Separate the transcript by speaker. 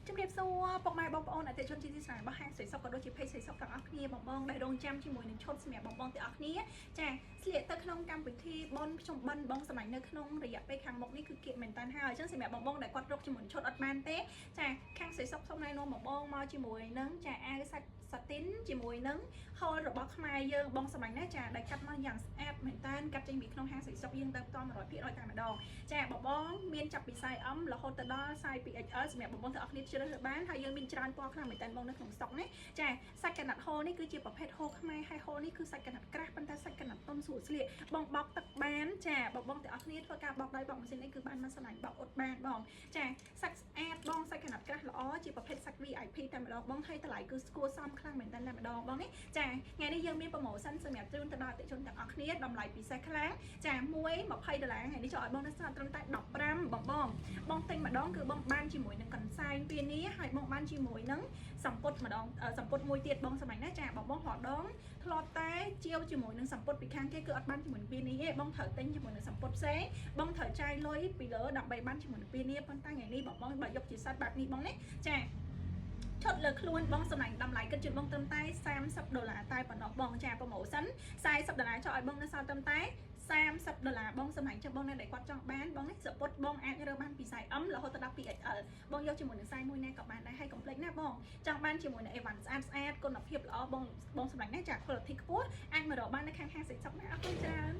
Speaker 1: ជំរាបសួរពុកម៉ែបងប្អូនអតិថិជនជាទីស្រឡាញ់របស់ហាងស្រីសុខក៏ដូចជាភេកស្រីសុខទាំងអស់គ្នាបងដែលរងចាំជាមួយនឹងឈុតសម្រាប់បងទាំងអស់គ្នាចាស្លៀកទៅក្នុងកម្មវិធីបនខ្ញុំបិណ្ឌបងសម្រាប់នៅក្នុងរយៈពេលខាងមុខនេះគឺគៀកមែនតើហើយអញ្ចឹងសម្រាប់បងដែលគាត់រកជាមួយឈុតអត់បានទេចាខាងស្រីសុខសូមណែនាំបងមកជាមួយនឹងចាអាវសាច់សាទីនជាមួយនឹងហូលរបស់ខ្មែរយើងបងសម្រាប់ណាចាដែលកាត់មកយ៉ាងស្អាតមែនតើកាត់ចេញពីក្នុងហាងស្រីសុខយើងទៅផ្ទាល់ 100% តែម្ដងចាបងមានចាប់ពី size M រហូតទៅដល់ size 2XL សម្រាប់បងទាំងអស់គ្នាជ្រើសរើសបានហើយយើងមានច្រើនពណ៌ខ្លាំងមែនតើបងនៅក្នុងស្តុកនេះចាសាច់កណាត់ហូលនេះគឺជាប្រភេទហូលខ្មែរហើយហូលនេះគឺសាច់កណាត់ក្រាស់ប៉ុន្តែសាច់កណាត់ទុំស្រួលស្លៀកបងបោកទឹកបានចាបងទាំងអស់គ្នាធ្វើការបោកដោយបោកម៉ាស៊ីននេះគឺបានមកឆ្លាញ់បោកអ៊ុតបានបងចាសាច់ស្អាតបងសាច់កណាត់ក្រាស់ល្អជាប្រភេទសាច់ VIP តែម្ដងបងហើយតម្លៃគឺស្គួរសមខ្លាំងមែនតើតែម្ដងបងនេះចាថ្ងៃនេះយើងមានប្រូម៉ូសិនសម្រាប់ជូនទៅដល់អតិថិជនទាំងអស់គ្នាតម្លៃពិសេសខ្លាំងចា$20ថ្ងៃនេះចូលឲ្យបងនៅស្រាប់ត្រឹមតែ15បងទិញម្ដងគឺបងបានជាមួយនឹងកន្សែងពីនេះហើយបងបានជាមួយនឹងសម្ពុតម្ដងសម្ពុតមួយទៀតបងសម្រាប់ណាចាបងរដងធ្លាប់តែជាវជាមួយនឹងសម្ពុតពីខាងគេគឺអត់បានជាមួយនឹងពីនេះទេបងត្រូវទិញជាមួយនឹងសម្ពុតផ្សេងបងត្រូវចាយលុយពីលើដើម្បីបានជាមួយនឹងពីនេះប៉ុន្តែថ្ងៃនេះបងបើយកជាសាច់បែបនេះបងនេះចាឈុតលើខ្លួនបងសម្លាញ់តម្លៃគិតជូនបងត្រឹមតែ$30តែប៉ុណ្ណោះបងចាប្រូម៉ូសិន$40ចុះឲ្យបងនៅសល់ត្រឹមតែ$30បងសម្លាញ់ចុះបងនៅដែលគាត់ចង់បានបងនេះសពុតបងអាចរើបានពី size M រហូតទៅដល់ 2XL បងយកជាមួយនឹង size មួយណាក៏បានដែរហើយកុំភ្លេចណាបងចង់បានជាមួយនឹងអីវ៉ាន់ស្អាតគុណភាពល្អបងសម្លាញ់ណាចា quality ខ្ពស់អាចមករកបាននៅខាងហាងស្រីសុខណាអរគុណច្រើន